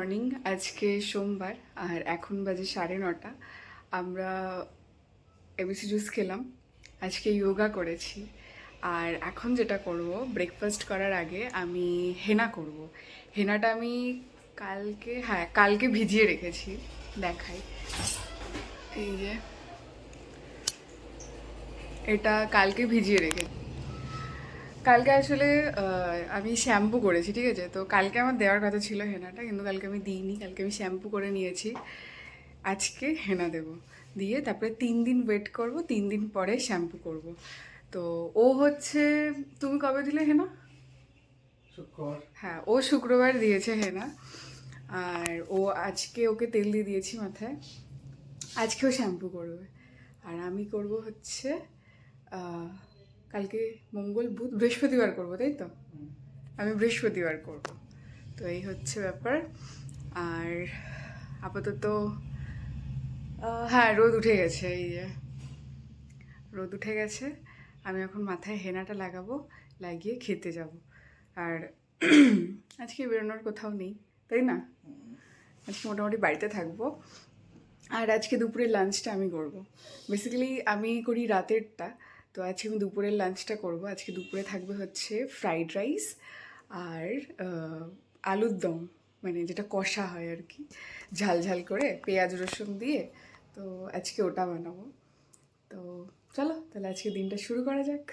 Morning. আজকে সোমবার আর এখন বাজে 9:30। আমরা এবিসি জুস খেলাম, আজকে যোগা করেছি। আর এখন যেটা করব, ব্রেকফাস্ট করার আগে আমি হেনা করব। হেনাটা আমি কালকে ভিজিয়ে রেখেছি, দেখাই। এই যে এটা কালকে ভিজিয়ে রেখেছি। কালকে আসলে আমি শ্যাম্পু করেছি, ঠিক আছে? তো কালকে আমার দেওয়ার কথা ছিল হেনাটা, কিন্তু কালকে আমি দিইনি। কালকে আমি শ্যাম্পু করে নিয়েছি, আজকে হেনা দেব। দিয়ে তারপরে 3 দিন ওয়েট করব, 3 দিন পরে শ্যাম্পু করব। তো ও হচ্ছে, তুমি কবে দিলে হেনা? শুক্রবার। হ্যাঁ, ও শুক্রবার দিয়েছে হেনা। আর আজকে ওকে তেল দিয়ে দিয়েছি মাথায়, আজকেও শ্যাম্পু করবে। আর আমি করব হচ্ছে আহ, কালকে মঙ্গল বুধ বৃহস্পতিবার করব, তাই তো? আমি বৃহস্পতিবার করব। তো এই হচ্ছে ব্যাপার। আর আপাতত হ্যাঁ, রোদ উঠে গেছে, এই যে রোদ উঠে গেছে। আমি এখন মাথায় হেনাটা লাগাবো, লাগিয়ে খেতে যাব। আর আজকে বেরোনোর কোথাও নেই, তাই না? আজকে মোটামুটি বাড়িতে থাকবো। আর আজকে দুপুরের লাঞ্চটা আমি করব। বেসিক্যালি আমি করি রাতেরটা, তো আজকে আমি দুপুরের লাঞ্চটা করব। আজকে দুপুরে থাকবে হচ্ছে ফ্রাইড রাইস আর আলুর দম, মানে যেটা কষা হয় আর কি, ঝাল ঝাল করে পেঁয়াজ রসুন দিয়ে। তো আজকে ওটা বানাবো। তো চলো তাহলে আজকে দিনটা শুরু করা যাক।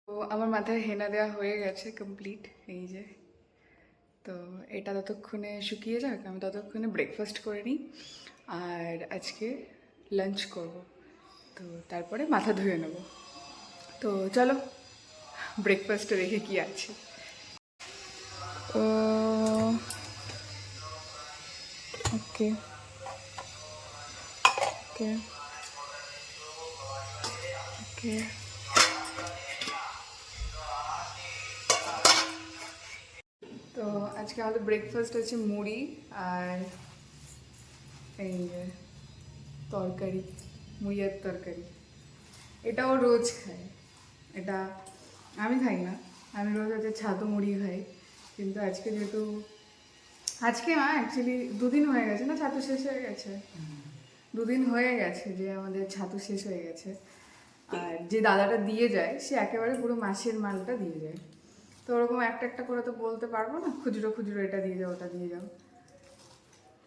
তো আমার মাথায় হেনা দেওয়া হয়ে গেছে কমপ্লিট, এই যে। তো এটা ততক্ষণে শুকিয়ে যাক, আমি ততক্ষণে ব্রেকফাস্ট করে নিই। আর আজকে লাঞ্চ করব, তো তারপরে মাথা ধুয়ে নেব। তো চলো ব্রেকফাস্টে দেখি কি আছে। ও ওকে ওকে ওকে। তো আজকে আমাদের ব্রেকফাস্ট আছে মুড়ি আর এই যে তরকারি, মুড়ি আর তরকারি। এটাও রোজ খায়, এটা আমি খাই না। আমি রোজ হচ্ছে ছাতু মুড়ি খাই, কিন্তু আজকে যেহেতু আজকে না, অ্যাকচুয়ালি 2 দিন হয়ে গেছে না ছাতু শেষ হয়ে গেছে। 2 দিন হয়ে গেছে যে আমাদের ছাতু শেষ হয়ে গেছে। আর যে দাদাটা দিয়ে যায় সে একেবারে পুরো মাসের মালটা দিয়ে যায়। তো ওরকম একটা একটা করে তো বলতে পারবো না, খুচরো খুচরো এটা দিয়ে যাও ওটা দিয়ে যাও।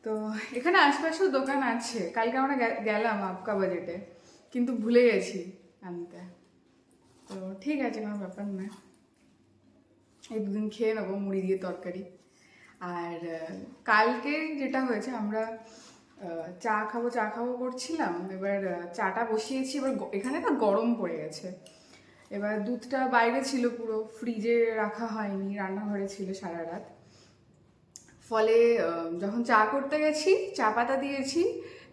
তো এখানে আশপাশেও দোকান আছে, কালকে আমরা গেলাম আপকা বাজেটে, কিন্তু ভুলে গেছি আনতে। তো ঠিক আছে, কোনো ব্যাপার না, এই 2 দিন খেয়ে নেবো মুড়ি দিয়ে তরকারি। আর কালকে যেটা হয়েছে, আমরা চা খাবো করছিলাম। এবার চাটা বসিয়েছি, এবার এখানে না গরম পড়ে গেছে। এবার দুধটা বাইরে ছিল, পুরো ফ্রিজে রাখা হয়নি, রান্নাঘরে ছিল সারা রাত। ফলে যখন চা করতে গেছি, চা পাতা দিয়েছি,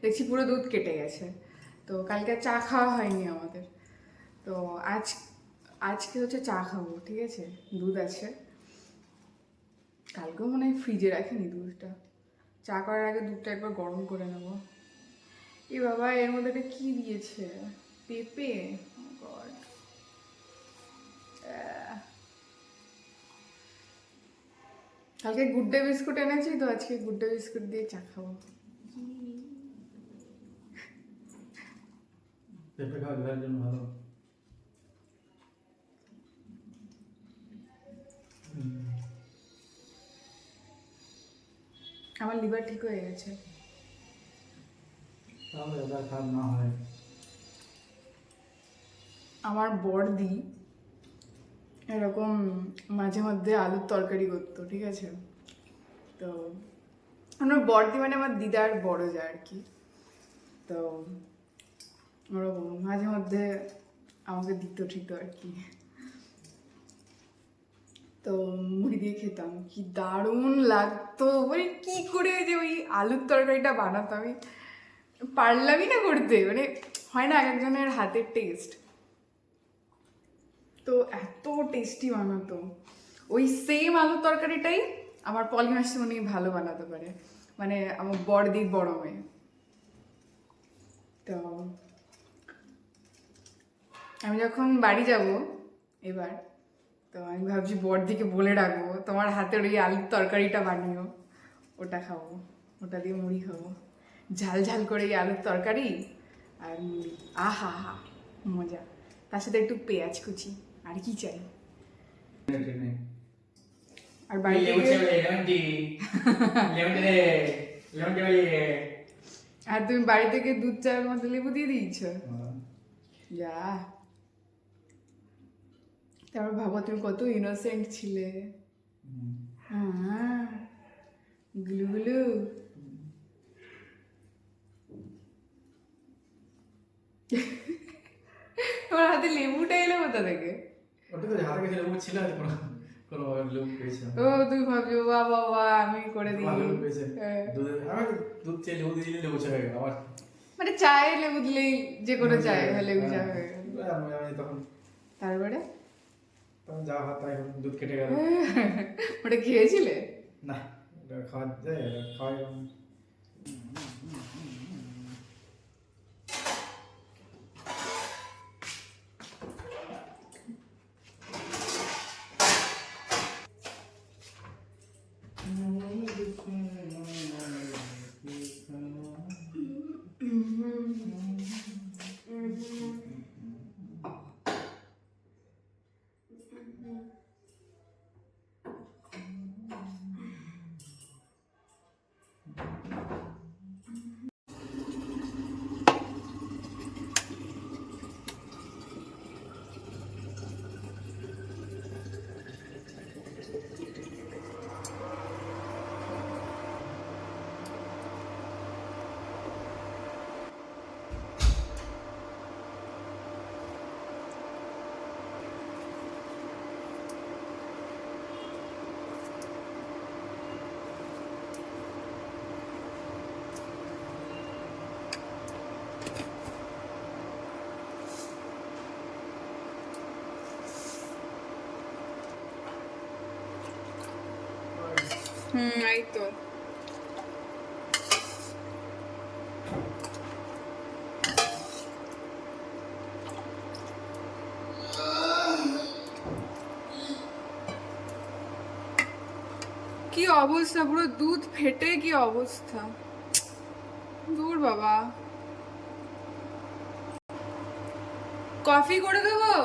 দেখছি পুরো দুধ কেটে গেছে। তো কালকে চা খাওয়া হয়নি আমাদের। তো আজকে হচ্ছে চা খাবো, ঠিক আছে? দুধ আছে, কালকেও মনে হয় ফ্রিজে রাখিনি দুধটা। চা করার আগে দুধটা একবার গরম করে নেবো। এ বাবা, এর মধ্যে এটা কি দিয়েছে? পেঁপে? গড! কালকে গুড ডে বিস্কুট এনেছি, তো আজকে গুড ডে বিস্কুট দিয়ে চা খাবো। পেঁপে খাওয়া লিভারের জন্য ভালো। আমার লিভার ঠিক হয়ে গেছে। তাহলে এটা খারাপ না হয়। আমার বড়দি এরকম মাঝে মধ্যে আলুর তরকারি করতো, ঠিক আছে? তো আমার বড়দি মানে আমার দিদার বড় যা আর কি। তো ওরকম মাঝে মধ্যে আমাকে দিত ঠিক আর কি। তো মুড়ি দিয়ে খেতাম, কি দারুণ লাগতো। মানে কি করে যে ওই আলুর তরকারিটা বানাতো, আমি পারলামই না করতে। মানে হয় না এক একজনের হাতের টেস্ট, তো এত টেস্টি বানাতো। ওই সেম আলুর তরকারিটাই আমার পলি মাসিমণি ভালো বানাতে পারে, মানে আমার বড়দির বড় মেয়ে। তো আমি যখন বাড়ি যাব এবার, তো আমি ভাবছি বড়দিকে বলে রাখবো তোমার হাতের ওই আলুর তরকারিটা বানিও। ওটা খাবো, ওটা দিয়ে মুড়ি খাবো, ঝাল ঝাল করে এই আলুর তরকারি আর মুড়ি, আহা হা মজা। তার সাথে একটু পেঁয়াজ কুচি, আর কি চাই। ট্রেনে আর বাড়ি লেবু থেকে ছেড়ে লেমন টি লেমন টি আর তুমি বাড়ি থেকে দুধ চায়ের মধ্যে লেবু দিয়ে দিয়েছ, যা। তারপর ভাবো তুমি কত ইনোসেন্ট ছিলে। হ্যাঁ, গুলু গুলু। তোমার হাতে লেবুটা এলো কোথা থেকে? ওটা তো হাতে কাছে লেবু ছিল, কোনো কোনো লেবু পেয়েছিলাম। ও তুমি ভাবছো বাহ বাহ বাহ আমি করে দিই। ভালো লেবু পেয়েছে। হ্যাঁ। আমি দুধ চেয়ে লেবু দিয়ে দিলে লেবু চা হয়ে গেল আমার। মানে চায়ে লেবু দিলেই যে কোনো চায়ে লেবু চা হয়ে গেল। আমি তখন তারপরে তখন যা ভাত তাই এখন দুধ কেটে গেল। ওটা খেয়েছিলে? না, ওটা খাওয়া যায়, ওটা খাওয়াই যাবে না। এই তো। কি অবস্থা, পুরো দুধ ফেটে কি অবস্থা। দূর বাবা, কফি করে দেবো?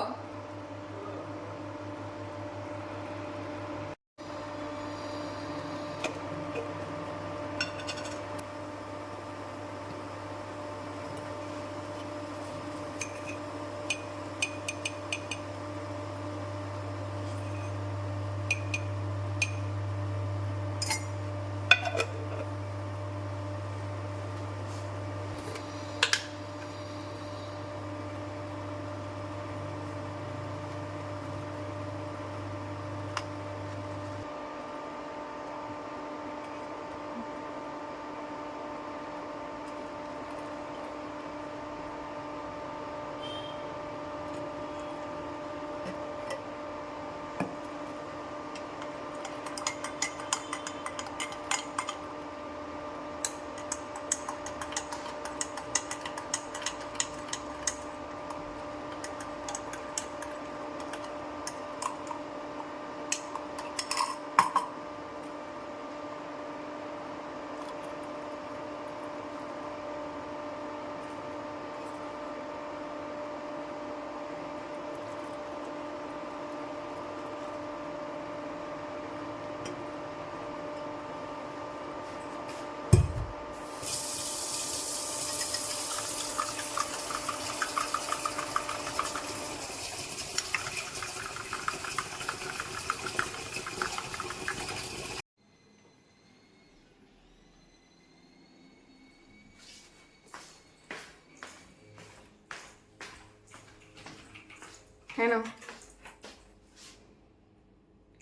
হ্যাঁ নাও,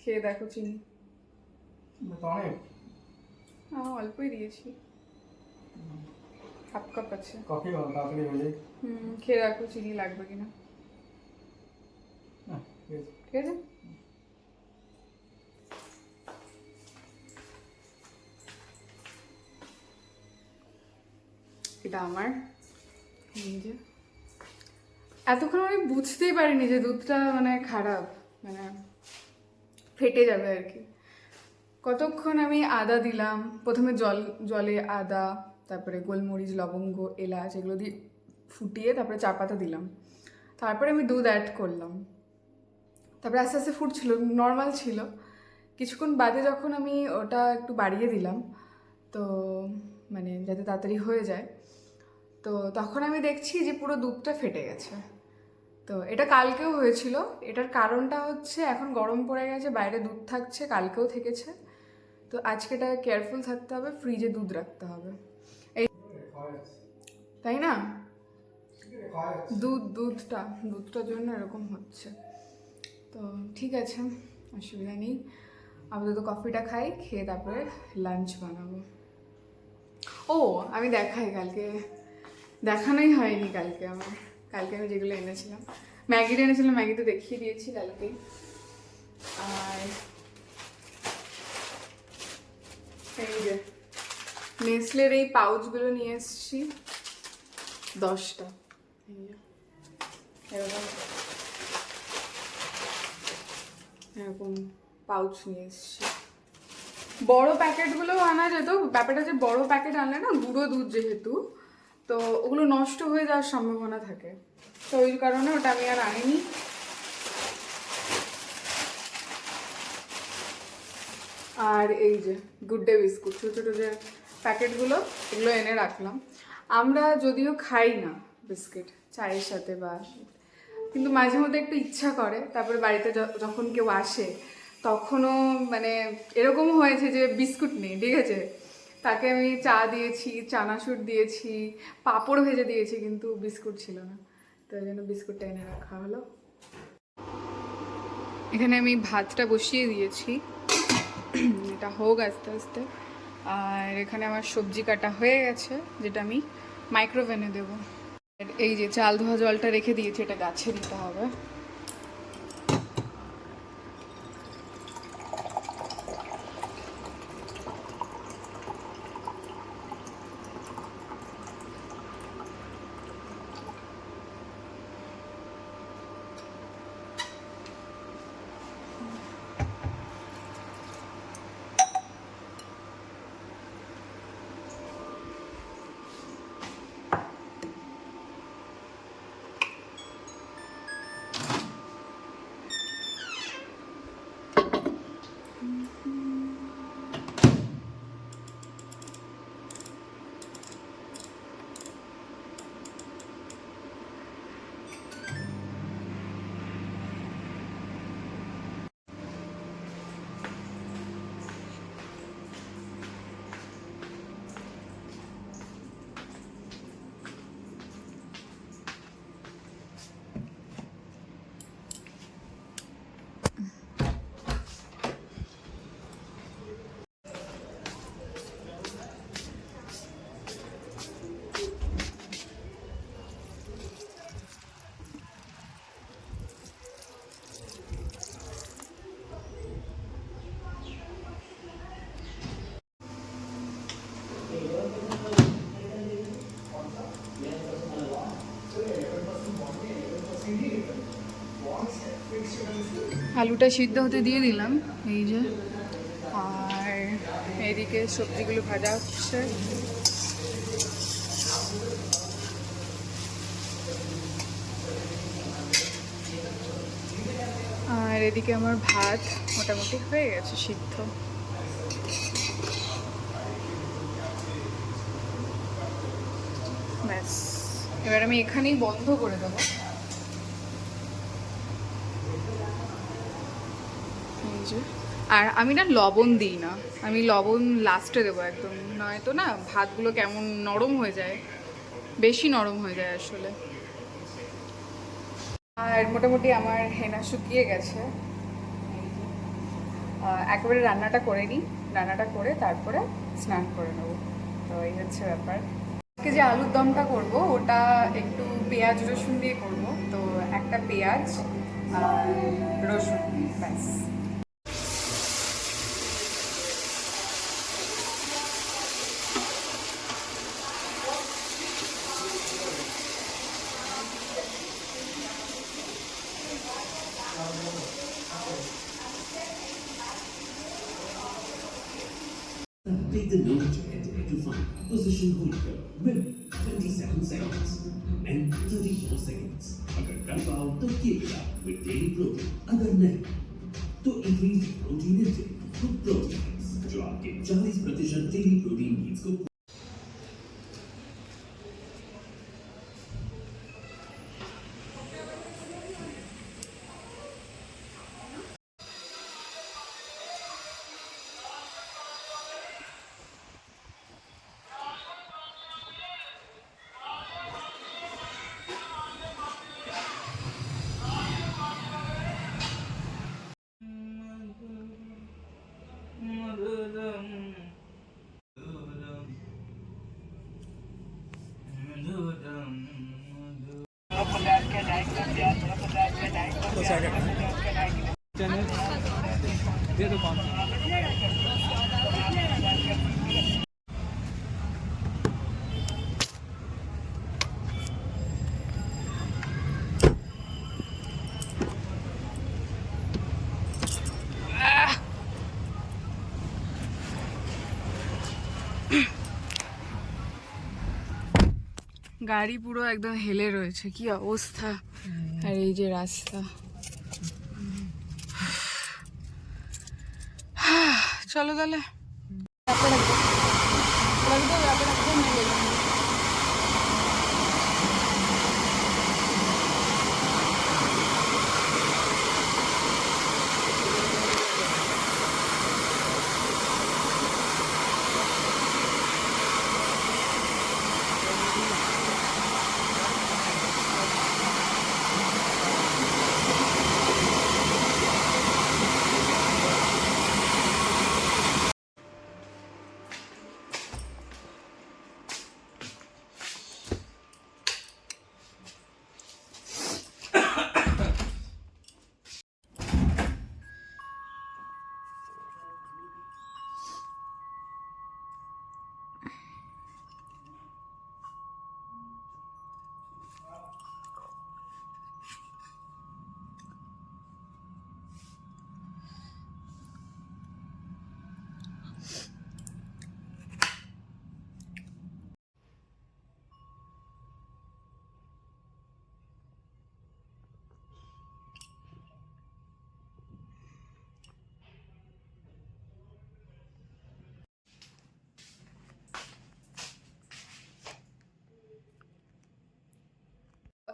খেয়ে দেখো চিনি। তো অনেক অল্পই দিয়েছি, হাফ কাপ আছে। কফি ভালো তাড়াতাড়ি হয়ে যায়। খেয়ে দেখো চিনি লাগবে কিনা। না, ঠিক আছে। ঠিক আছে। এটা আমার নিজে। এতক্ষণ আমি বুঝতেই পারিনি যে দুধটা মানে খারাপ, মানে ফেটে যাবে আর কি। কতক্ষণ আমি আদা দিলাম, প্রথমে জলে আদা, তারপরে গোলমরিচ, লবঙ্গ, এলাচ এগুলো দিয়ে ফুটিয়ে তারপরে চা পাতা দিলাম, তারপরে আমি দুধ অ্যাড করলাম, তারপরে আস্তে আস্তে ফুটছিল, নর্মাল ছিল। কিছুক্ষণ বাদে যখন আমি ওটা একটু বাড়িয়ে দিলাম, তো মানে যাতে তাড়াতাড়ি হয়ে যায়, তো তখন আমি দেখছি যে পুরো দুধটা ফেটে গেছে। তো এটা কালকেও হয়েছিল। এটার কারণটা হচ্ছে এখন গরম পড়ে গেছে, বাইরে দুধ থাকছে, কালকেও থেকেছে। তো আজকে এটা কেয়ারফুল থাকতে হবে, ফ্রিজে দুধ রাখতে হবে, এই তাই না? দুধটার জন্য এরকম হচ্ছে। তো ঠিক আছে, অসুবিধা নেই। আপাতত কফিটা খাই, খেয়ে তারপরে লাঞ্চ বানাবো। ও আমি কালকে দেখানোই হয়নি কালকে আমি যেগুলো এনেছিলাম, ম্যাগিটা এনেছিলাম, ম্যাগি তো দেখিয়ে দিয়েছি কালকে। আর এই যে নেসলের এই পাউচগুলো নিয়ে এসেছি 10টা, এরকম এরকম পাউচ নিয়ে এসেছি। বড় প্যাকেটগুলো আনা যেত, ব্যাপারটা যে বড় প্যাকেট আনলে না, গুঁড়ো দুধ যেহেতু, তো ওগুলো নষ্ট হয়ে যাওয়ার সম্ভাবনা থাকে, তো ওই কারণে ওটা আমি আর আনিনি। আর এই যে গুড ডে বিস্কুট, ছোটো ছোটো যে প্যাকেটগুলো, এগুলো এনে রাখলাম। আমরা যদিও খাই না বিস্কিট চায়ের সাথে বা, কিন্তু মাঝে মধ্যে একটু ইচ্ছা করে। তারপরে বাড়িতে যখন কেউ আসে তখনও মানে এরকম হয়েছে যে বিস্কুট নেই, ঠিক আছে, তাকে আমি চা দিয়েছি, চানাচুর দিয়েছি, পাঁপড় ভেজে দিয়েছি, কিন্তু বিস্কুট ছিল না, তো এই জন্য বিস্কুটটা এনে রাখা হলো। এখানে আমি ভাতটা বসিয়ে দিয়েছি, এটা হোক আস্তে আস্তে। আর এখানে আমার সবজি কাটা হয়ে গেছে, যেটা আমি মাইক্রোওভেনে দেবো। এই যে চাল ধোয়া জলটা রেখে দিয়েছি, এটা গাছে দিতে হবে। আলুটা সিদ্ধ হতে দিয়ে দিলাম, এই যে। আর এদিকে সবজিগুলো ভাজা হচ্ছে। আর এদিকে আমার ভাত মোটামুটি হয়ে গেছে সিদ্ধ। ব্যাস, এবার আমি এখানেই বন্ধ করে দেবো। আর আমি না লবণ দিই না, আমি লবণ লাস্টে দেবো একদম, নয়তো না ভাতগুলো কেমন নরম হয়ে যায়, বেশি নরম হয়ে যায় আসলে। আর মোটামুটি আমার হেনা শুকিয়ে গেছে, একেবারে রান্নাটা করে নিই, রান্নাটা করে তারপরে স্নান করে নেবো। তো এই হচ্ছে ব্যাপার। আজকে যে আলুর দমটা করব ওটা একটু পেঁয়াজ রসুন দিয়ে করব, তো একটা পেঁয়াজ আর রসুন, ব্যাস। Take the node jet to find position होकर मिनट 27 seconds and 34 seconds. अगर कर पाओ तो keep it up with daily protein. अगर नहीं तो increase protein intake with Protein, जो आपके 40% daily protein needs को दे दो पाँच। গাড়ি পুরো একদম হেলে রয়েছে, কি অবস্থা। আর এই যে রাস্তা। চলো তাহলে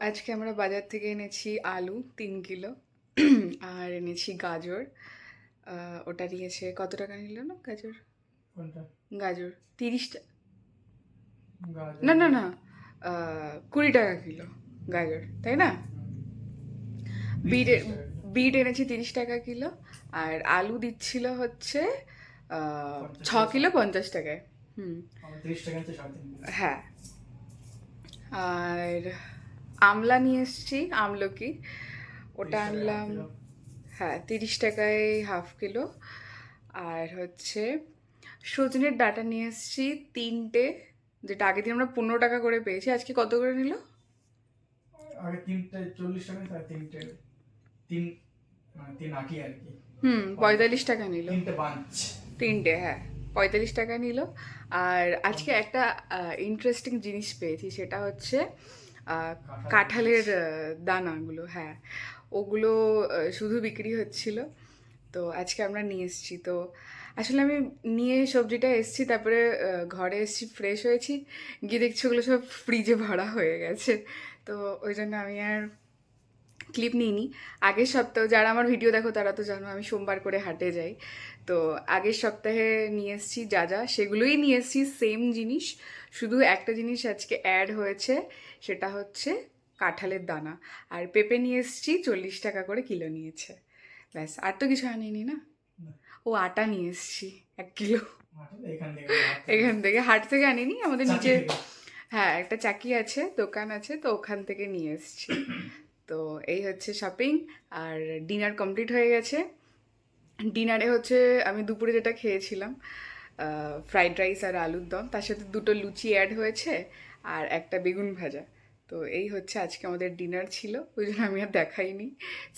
আজকে আমরা বাজার থেকে এনেছি আলু 3 কিলো আর এনেছি গাজর। ওটা নিয়েছে কত টাকা নিল না গাজর? কোনটা? গাজর 30 গাজর? না না না 20 টাকা কিলো গাজর, তাই না? বিট বিট এনেছি 30 টাকা কিলো। আর আলু দিচ্ছিল হচ্ছে 6 কিলো 50 টাকায়। 30 টাকা আছে 3.5 হ্যাঁ। আর আমলা নিয়ে এসছি, আমলকি, ওটা 30 টাকায় আনলাম। half kilo। হ্যাঁ 30 টাকায় হাফ কিলো। আর হচ্ছে সজনের ডাঁটা নিয়ে এসছি 3টে, যেটা আগের দিন আমরা 15 টাকা করে পেয়েছি, আজকে কত করে নিল? আগে 3টে 40 টাকা, তার 3টে 3 আঁকি আর কি। 45 টাকা নিল 3টে বাঞ্চ। 3টে, হ্যাঁ 45 টাকা নিল। আর আজকে একটা ইন্টারেস্টিং জিনিস পেয়েছি, সেটা হচ্ছে কাঁঠালের দানাগুলো। হ্যাঁ ওগুলো শুধু বিক্রি হচ্ছিল, তো আজকে আমরা নিয়ে এসেছি। তো আসলে আমি নিয়ে সবজিটা এসেছি, তারপরে ঘরে এসেছি, ফ্রেশ হয়েছি, গিয়ে দেখছি ওগুলো সব ফ্রিজে ভরা হয়ে গেছে। তো ওই জন্য আমি আর ক্লিপ নিইনি। আগের সপ্তাহে যারা আমার ভিডিও দেখো তারা তো জানো আমি সোমবার করে হাটে যাই, তো আগের সপ্তাহে নিয়ে এসেছি যা যা সেগুলোই নিয়ে এসেছি, সেম জিনিস, শুধু একটা জিনিস আজকে অ্যাড হয়েছে, সেটা হচ্ছে কাঁঠালের দানা। আর পেঁপে নিয়ে এসেছি 40 টাকা করে কিলো নিয়েছে, ব্যাস। আর তো কিছু আনিনি না। ও আটা নিয়ে এসেছি 1 কিলো এখান থেকে, হাট থেকে আনিনি, আমাদের নিচে হ্যাঁ একটা চাকি আছে, দোকান আছে, তো ওখান থেকে নিয়ে এসেছি। তো এই হচ্ছে শপিং। আর ডিনার কমপ্লিট হয়ে গেছে। ডিনারে হচ্ছে আমি দুপুরে যেটা খেয়েছিলাম, ফ্রাইড রাইস আর আলুর দম, তার সাথে 2টো লুচি অ্যাড হয়েছে আর একটা বেগুন ভাজা। তো এই হচ্ছে আজকে আমাদের ডিনার ছিল, ওই জন্য আমি আর দেখাইনি,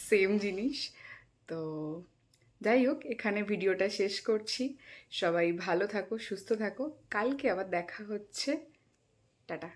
সেম জিনিস। তো যাই হোক, এখানে ভিডিওটা শেষ করছি। সবাই ভালো থাকো, সুস্থ থাকো। কালকে আবার দেখা হচ্ছে। টাটা।